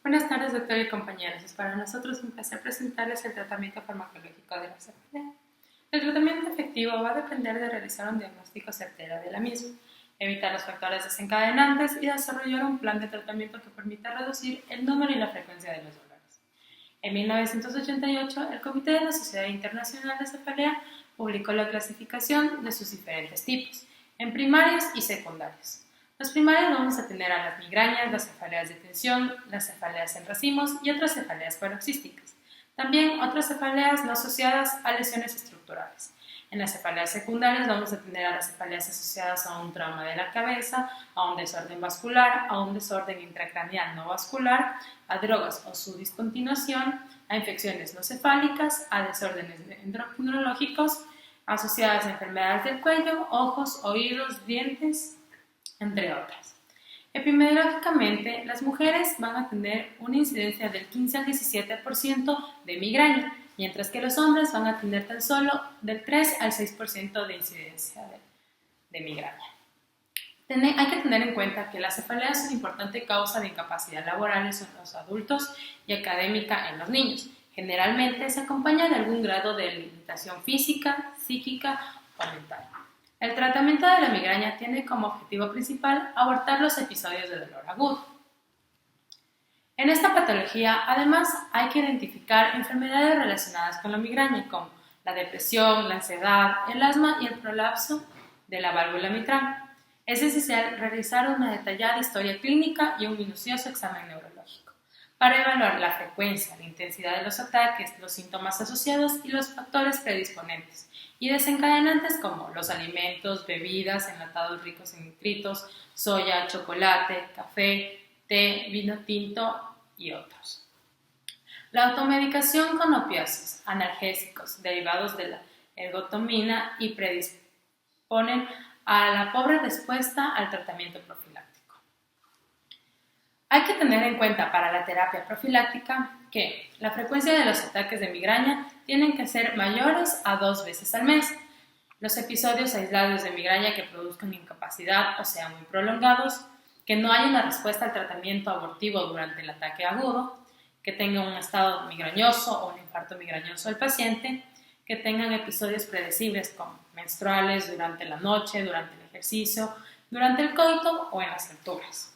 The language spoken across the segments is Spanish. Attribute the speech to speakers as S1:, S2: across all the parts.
S1: Buenas tardes, doctor y compañeros. Es para nosotros un placer presentarles el tratamiento farmacológico de la cefalea. El tratamiento efectivo va a depender de realizar un diagnóstico certero de la misma, evitar los factores desencadenantes y desarrollar un plan de tratamiento que permita reducir el número y la frecuencia de los dolores. En 1988, el Comité de la Sociedad Internacional de Cefalea publicó la clasificación de sus diferentes tipos, en primarios y secundarios. Los primarios vamos a tener a las migrañas, las cefaleas de tensión, las cefaleas en racimos y otras cefaleas paroxísticas. También otras cefaleas no asociadas a lesiones estructurales. En las cefaleas secundarias vamos a tener a las cefaleas asociadas a un trauma de la cabeza, a un desorden vascular, a un desorden intracraneal no vascular, a drogas o su discontinuación, a infecciones no cefálicas, a desórdenes endocrinológicos asociadas a enfermedades del cuello, ojos, oídos, dientes, entre otras. Epidemiológicamente, las mujeres van a tener una incidencia del 15 al 17% de migraña, mientras que los hombres van a tener tan solo del 3 al 6% de incidencia de migraña. Hay que tener en cuenta que la cefalea es una importante causa de incapacidad laboral en los adultos y académica en los niños. Generalmente se acompaña de algún grado de limitación física, psíquica o mental. El tratamiento de la migraña tiene como objetivo principal abortar los episodios de dolor agudo. En esta patología, además, hay que identificar enfermedades relacionadas con la migraña, como la depresión, la ansiedad, el asma y el prolapso de la válvula mitral. Es esencial realizar una detallada historia clínica y un minucioso examen neurológico para evaluar la frecuencia, la intensidad de los ataques, los síntomas asociados y los factores predisponentes y desencadenantes como los alimentos, bebidas, enlatados ricos en nitritos, soya, chocolate, café, té, vino tinto y otros. La automedicación con opiáceos, analgésicos, derivados de la ergotamina y predisponen a la pobre respuesta al tratamiento profiláctico. Hay que tener en cuenta para la terapia profiláctica que la frecuencia de los ataques de migraña tienen que ser mayores a 2 veces al mes. Los episodios aislados de migraña que produzcan incapacidad o sean muy prolongados, que no haya una respuesta al tratamiento abortivo durante el ataque agudo, que tenga un estado migrañoso o un infarto migrañoso del paciente, que tengan episodios predecibles como menstruales durante la noche, durante el ejercicio, durante el coito o en las alturas.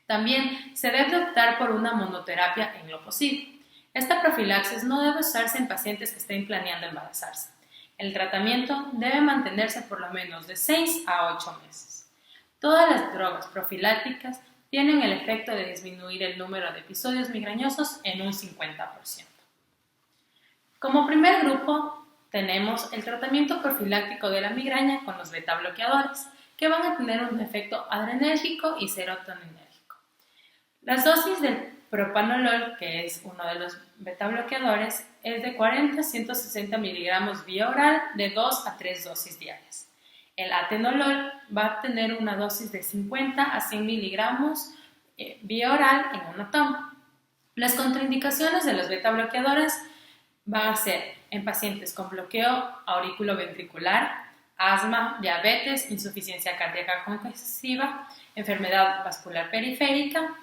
S1: También se debe optar por una monoterapia en lo posible. Esta profilaxis no debe usarse en pacientes que estén planeando embarazarse. El tratamiento debe mantenerse por lo menos de 6 a 8 meses. Todas las drogas profilácticas tienen el efecto de disminuir el número de episodios migrañosos en un 50%. Como primer grupo, tenemos el tratamiento profiláctico de la migraña con los beta bloqueadores, que van a tener un efecto adrenérgico y serotoninérgico. Las dosis del propanolol, que es uno de los beta bloqueadores, es de 40 a 160 miligramos vía oral de 2 a 3 dosis diarias. El atenolol va a tener una dosis de 50 a 100 miligramos vía oral en una toma. Las contraindicaciones de los beta bloqueadores van a ser en pacientes con bloqueo auriculoventricular, asma, diabetes, insuficiencia cardíaca congestiva, enfermedad vascular periférica.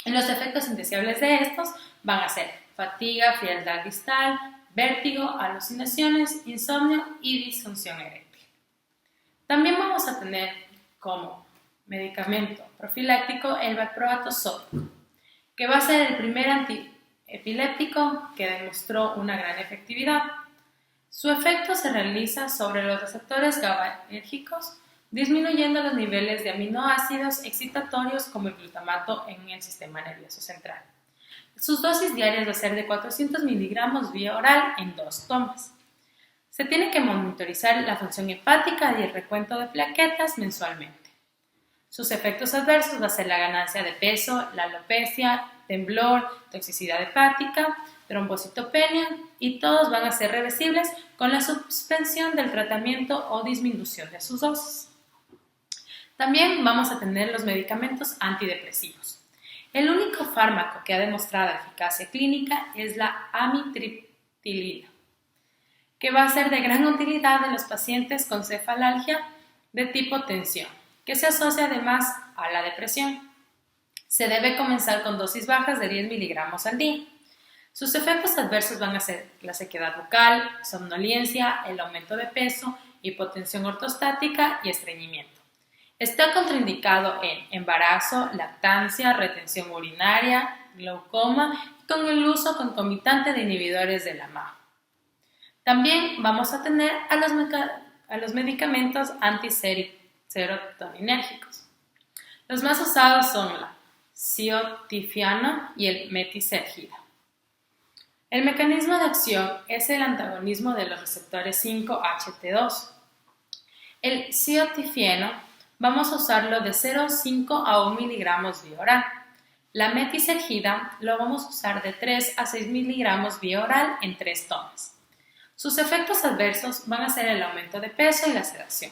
S1: Los efectos indeseables de estos van a ser fatiga, frialdad distal, vértigo, alucinaciones, insomnio y disfunción eréctil. También vamos a tener como medicamento profiláctico el valproato sódico, que va a ser el primer antiepiléptico que demostró una gran efectividad. Su efecto se realiza sobre los receptores GABAérgicos, disminuyendo los niveles de aminoácidos excitatorios como el glutamato en el sistema nervioso central. Sus dosis diarias va a ser de 400 miligramos vía oral en 2 tomas. Se tiene que monitorizar la función hepática y el recuento de plaquetas mensualmente. Sus efectos adversos va a ser la ganancia de peso, la alopecia, temblor, toxicidad hepática, trombocitopenia y todos van a ser reversibles con la suspensión del tratamiento o disminución de sus dosis. También vamos a tener los medicamentos antidepresivos. El único fármaco que ha demostrado eficacia clínica es la amitriptilina, que va a ser de gran utilidad en los pacientes con cefalalgia de tipo tensión, que se asocia además a la depresión. Se debe comenzar con dosis bajas de 10 miligramos al día. Sus efectos adversos van a ser la sequedad bucal, somnolencia, el aumento de peso, hipotensión ortostática y estreñimiento. Está contraindicado en embarazo, lactancia, retención urinaria, glaucoma y con el uso concomitante de inhibidores de la MAO. También vamos a tener a los medicamentos antiserotoninérgicos. Los más usados son la ciotifiano y el metisergida. El mecanismo de acción es el antagonismo de los receptores 5-HT2. El ciotifiano vamos a usarlo de 0,5 a 1 miligramos vía oral. La metisergida lo vamos a usar de 3 a 6 miligramos vía oral en 3 tomas. Sus efectos adversos van a ser el aumento de peso y la sedación.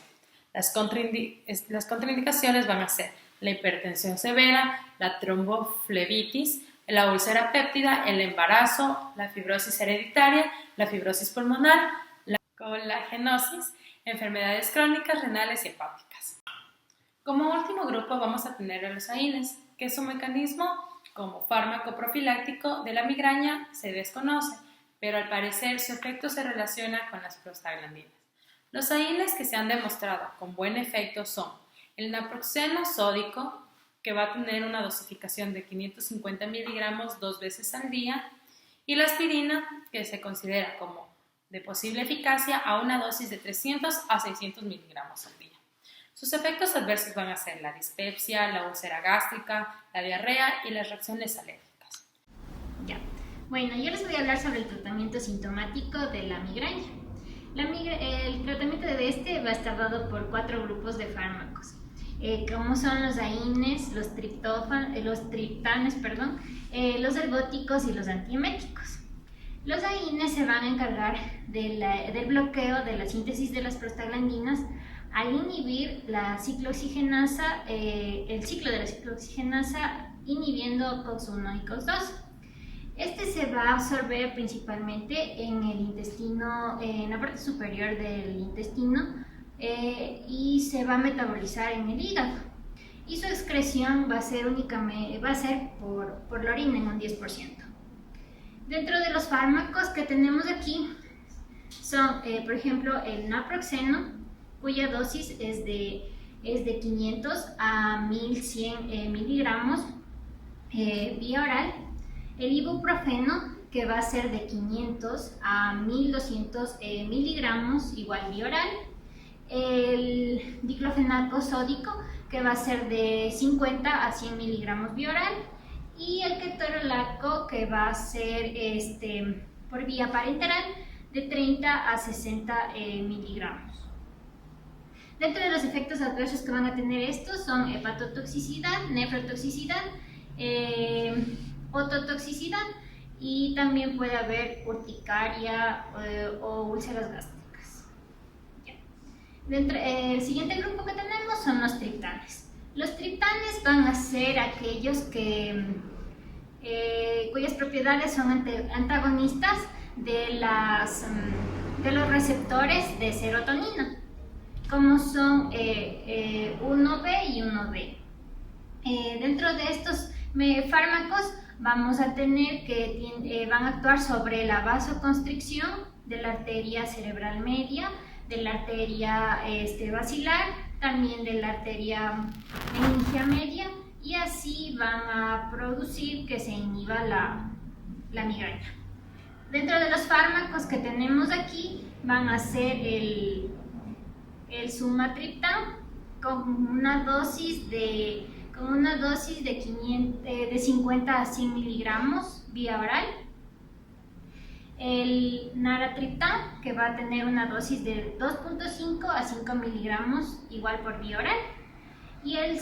S1: Las contraindicaciones van a ser la hipertensión severa, la tromboflebitis, la úlcera péptida, el embarazo, la fibrosis hereditaria, la fibrosis pulmonar, la colagenosis, enfermedades crónicas, renales y hepáticas. Como último grupo vamos a tener a los AINES, que su mecanismo como fármaco profiláctico de la migraña se desconoce, pero al parecer su efecto se relaciona con las prostaglandinas. Los AINES que se han demostrado con buen efecto son el naproxeno sódico, que va a tener una dosificación de 550 miligramos 2 veces al día, y la aspirina, que se considera como de posible eficacia a una dosis de 300 a 600 miligramos al día. Sus efectos adversos van a ser la dispepsia, la úlcera gástrica, la diarrea y las reacciones alérgicas.
S2: Ya. Bueno, yo les voy a hablar sobre el tratamiento sintomático de la migraña. El tratamiento de este va a estar dado por 4 grupos de fármacos, como son los AINES, los triptanes, los ergóticos y los antieméticos. Los AINES se van a encargar del bloqueo de la síntesis de las prostaglandinas al inhibir la ciclooxigenasa, el ciclo de la ciclooxigenasa, inhibiendo COX-1 y COX-2. Este se va a absorber principalmente en el intestino, en la parte superior del intestino, y se va a metabolizar en el hígado. Y su excreción va a ser por la orina en un 10%. Dentro de los fármacos que tenemos aquí son, por ejemplo, el naproxeno, cuya dosis es de 500 a 1100 miligramos vía oral. El ibuprofeno, que va a ser de 500 a 1200 miligramos, igual vía oral. El diclofenaco sódico, que va a ser de 50 a 100 miligramos vía oral. Y el ketorolaco, que va a ser por vía parenteral, de 30 a 60 miligramos. Dentro de los efectos adversos que van a tener estos son hepatotoxicidad, nefrotoxicidad, ototoxicidad, y también puede haber urticaria o úlceras gástricas. El siguiente grupo que tenemos son los triptanes. Los triptanes van a ser aquellos cuyas propiedades son antagonistas de los receptores de serotonina, como son 1B y 1D. Dentro de estos fármacos vamos a tener que van a actuar sobre la vasoconstricción de la arteria cerebral media, de la arteria basilar, también de la arteria meningia media, y así van a producir que se inhiba la migraña. Dentro de los fármacos que tenemos aquí van a ser el sumatriptan con una dosis de 50 a 100 miligramos vía oral. El naratriptán, que va a tener una dosis de 2.5 a 5 miligramos igual por vía oral. Y el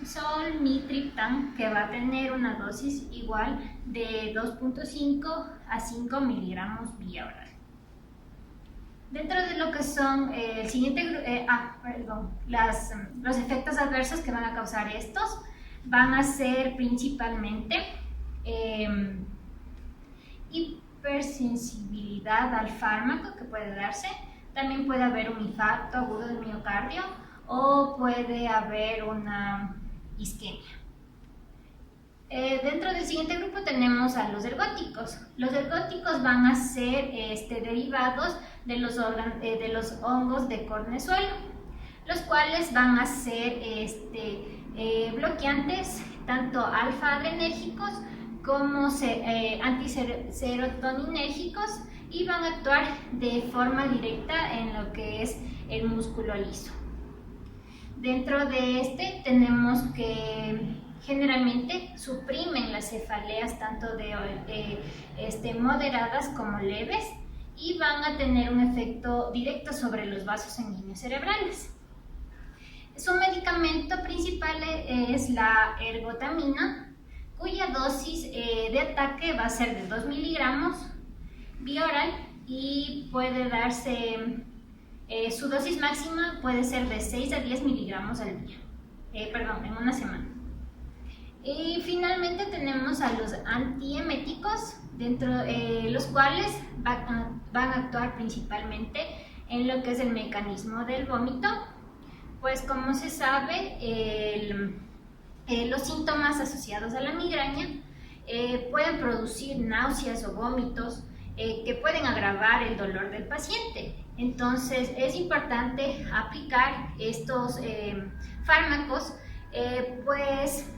S2: solmitriptán, que va a tener una dosis igual de 2.5 a 5 miligramos vía oral. Dentro de lo que son los efectos adversos que van a causar estos, van a ser principalmente hipersensibilidad al fármaco que puede darse. También puede haber un infarto agudo del miocardio o puede haber una isquemia. Dentro del siguiente grupo tenemos a los ergóticos. Los ergóticos van a ser derivados de los hongos de cornezuelo, los cuales van a ser bloqueantes tanto alfa-adrenérgicos como antiserotoninérgicos, y van a actuar de forma directa en lo que es el músculo liso. Dentro de tenemos que generalmente suprimen las cefaleas tanto moderadas como leves, y van a tener un efecto directo sobre los vasos sanguíneos cerebrales. Su medicamento principal es la ergotamina, cuya dosis de ataque va a ser de 2 miligramos vía oral, y puede darse, su dosis máxima puede ser de 6 a 10 miligramos al día, en una semana. Y finalmente tenemos a los antieméticos, los cuales van a actuar principalmente en lo que es el mecanismo del vómito, pues como se sabe, los síntomas asociados a la migraña pueden producir náuseas o vómitos que pueden agravar el dolor del paciente. Entonces es importante aplicar estos fármacos, pues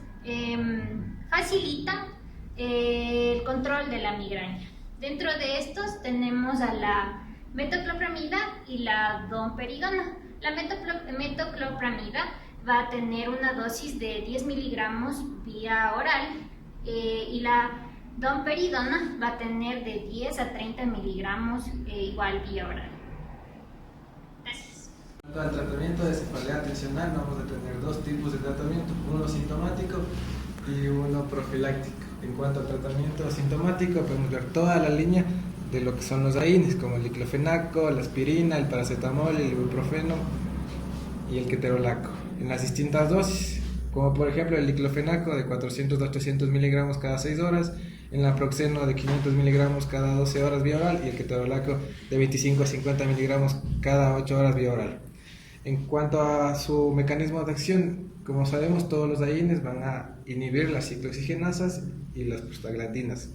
S2: facilitan el control de la migraña. Dentro de estos tenemos a la metoclopramida y la domperidona. La metoclopramida va a tener una dosis de 10 miligramos vía oral, y la domperidona va a tener de 10 a 30 miligramos igual vía oral. Gracias.
S3: En cuanto al tratamiento de cefalea tensional, vamos a tener dos tipos de tratamiento, uno sintomático y uno profiláctico. En cuanto al tratamiento sintomático, podemos ver toda la línea de lo que son los AINES, como el diclofenaco, la aspirina, el paracetamol, el ibuprofeno y el ketorolaco, en las distintas dosis, como por ejemplo el diclofenaco de 400 a 800 miligramos cada 6 horas, el naproxeno de 500 miligramos cada 12 horas vía oral, y el ketorolaco de 25 a 50 miligramos cada 8 horas vía oral. En cuanto a su mecanismo de acción, como sabemos, todos los AINES van a inhibir las ciclooxigenasas y las prostaglandinas.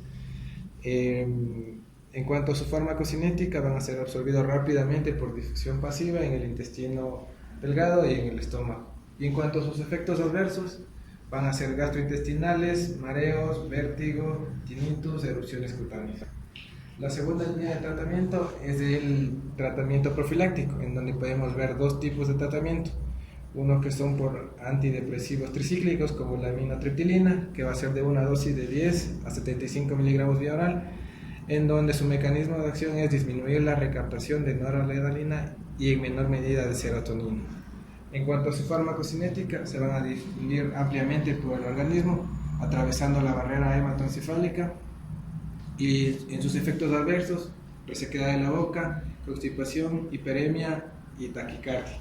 S3: En cuanto a su farmacocinética, van a ser absorbidos rápidamente por difusión pasiva en el intestino delgado y en el estómago. Y en cuanto a sus efectos adversos, van a ser gastrointestinales, mareos, vértigo, tinnitus, erupciones cutáneas. La segunda línea de tratamiento es el tratamiento profiláctico, en donde podemos ver dos tipos de tratamiento. Uno que son por antidepresivos tricíclicos, como la aminotriptilina, que va a ser de una dosis de 10 a 75 miligramos vía oral, en donde su mecanismo de acción es disminuir la recaptación de noradrenalina y en menor medida de serotonina. En cuanto a su farmacocinética, se van a difundir ampliamente por el organismo, atravesando la barrera hematoencefálica, y en sus efectos adversos, resequedad de la boca, constipación, hiperemia y taquicardia.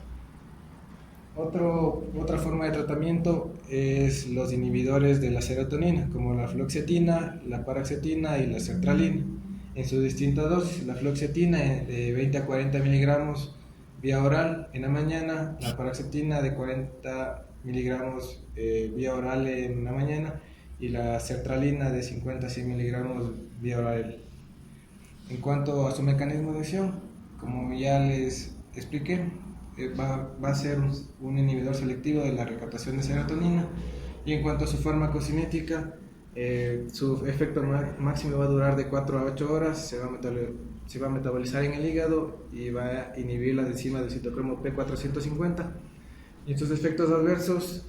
S3: Otra forma de tratamiento es los inhibidores de la serotonina, como la fluoxetina, la paroxetina y la sertralina, en sus distintas dosis. La fluoxetina de 20 a 40 miligramos vía oral en la mañana, la paroxetina de 40 miligramos vía oral en la mañana, y la sertralina de 50 a 100 miligramos vía oral. En cuanto a su mecanismo de acción, como ya les expliqué, va a ser un inhibidor selectivo de la recaptación de serotonina. Y en cuanto a su farmacocinética, su efecto máximo va a durar de 4 a 8 horas, se va a metabolizar en el hígado y va a inhibir las enzimas del citocromo P450. Y en sus efectos adversos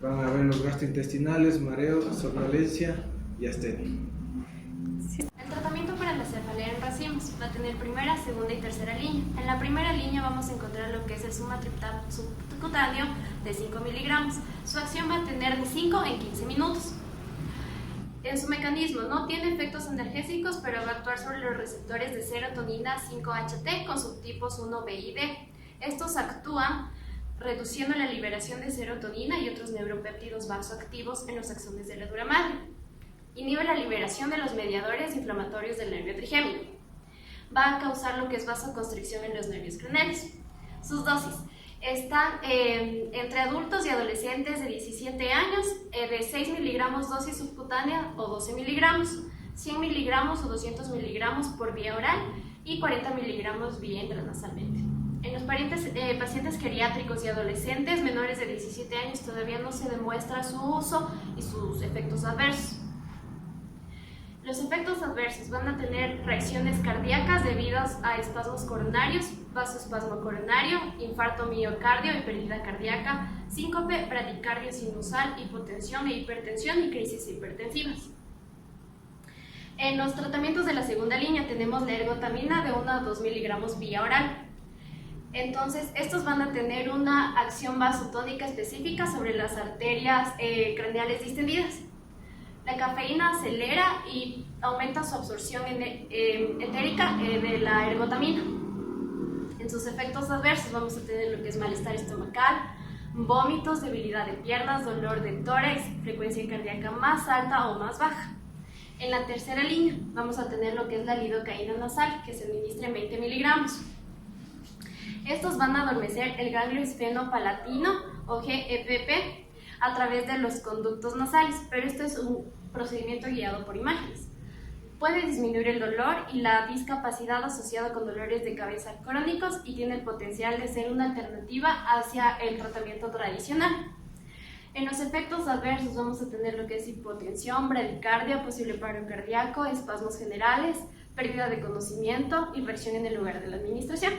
S3: van a haber los gastrointestinales, mareos, somnolencia y astenia.
S4: El tratamiento para la cefalea en racimos va a tener primera, segunda y tercera línea. En la primera línea vamos a encontrar lo que es el sumatriptano subcutáneo de 5 miligramos. Su acción va a tener de 5 en 15 minutos. En su mecanismo no tiene efectos analgésicos, pero va a actuar sobre los receptores de serotonina 5-HT con subtipos 1B y D. Estos actúan reduciendo la liberación de serotonina y otros neuropéptidos vasoactivos en los axones de la dura madre. Inhibe la liberación de los mediadores inflamatorios del nervio trigémino. Va a causar lo que es vasoconstricción en los nervios craneales. Sus dosis: están entre adultos y adolescentes de 17 años, de 6 miligramos dosis subcutánea o 12 miligramos, 100 miligramos o 200 miligramos por vía oral y 40 miligramos vía intranasalmente. En los pacientes geriátricos y adolescentes menores de 17 años todavía no se demuestra su uso y sus efectos adversos. Los efectos adversos van a tener reacciones cardíacas debidas a espasmos coronarios, vasoespasmo coronario, infarto miocardio y pérdida cardíaca, síncope, bradicardia sinusal, hipotensión e hipertensión y crisis hipertensivas. En los tratamientos de la segunda línea tenemos la ergotamina de 1 a 2 miligramos vía oral. Entonces, estos van a tener una acción vasotónica específica sobre las arterias craneales distendidas. La cafeína acelera y aumenta su absorción entérica de la ergotamina. En sus efectos adversos vamos a tener lo que es malestar estomacal, vómitos, debilidad de piernas, dolor de tórax, frecuencia cardíaca más alta o más baja. En la tercera línea vamos a tener lo que es la lidocaína nasal, que se administra en 20 miligramos. Estos van a adormecer el ganglio esfenopalatino o GEPP a través de los conductos nasales, pero esto es un procedimiento guiado por imágenes. Puede disminuir el dolor y la discapacidad asociada con dolores de cabeza crónicos y tiene el potencial de ser una alternativa hacia el tratamiento tradicional. En los efectos adversos vamos a tener lo que es hipotensión, bradicardia, posible paro cardíaco, espasmos generales, pérdida de conocimiento, inversión en el lugar de la administración.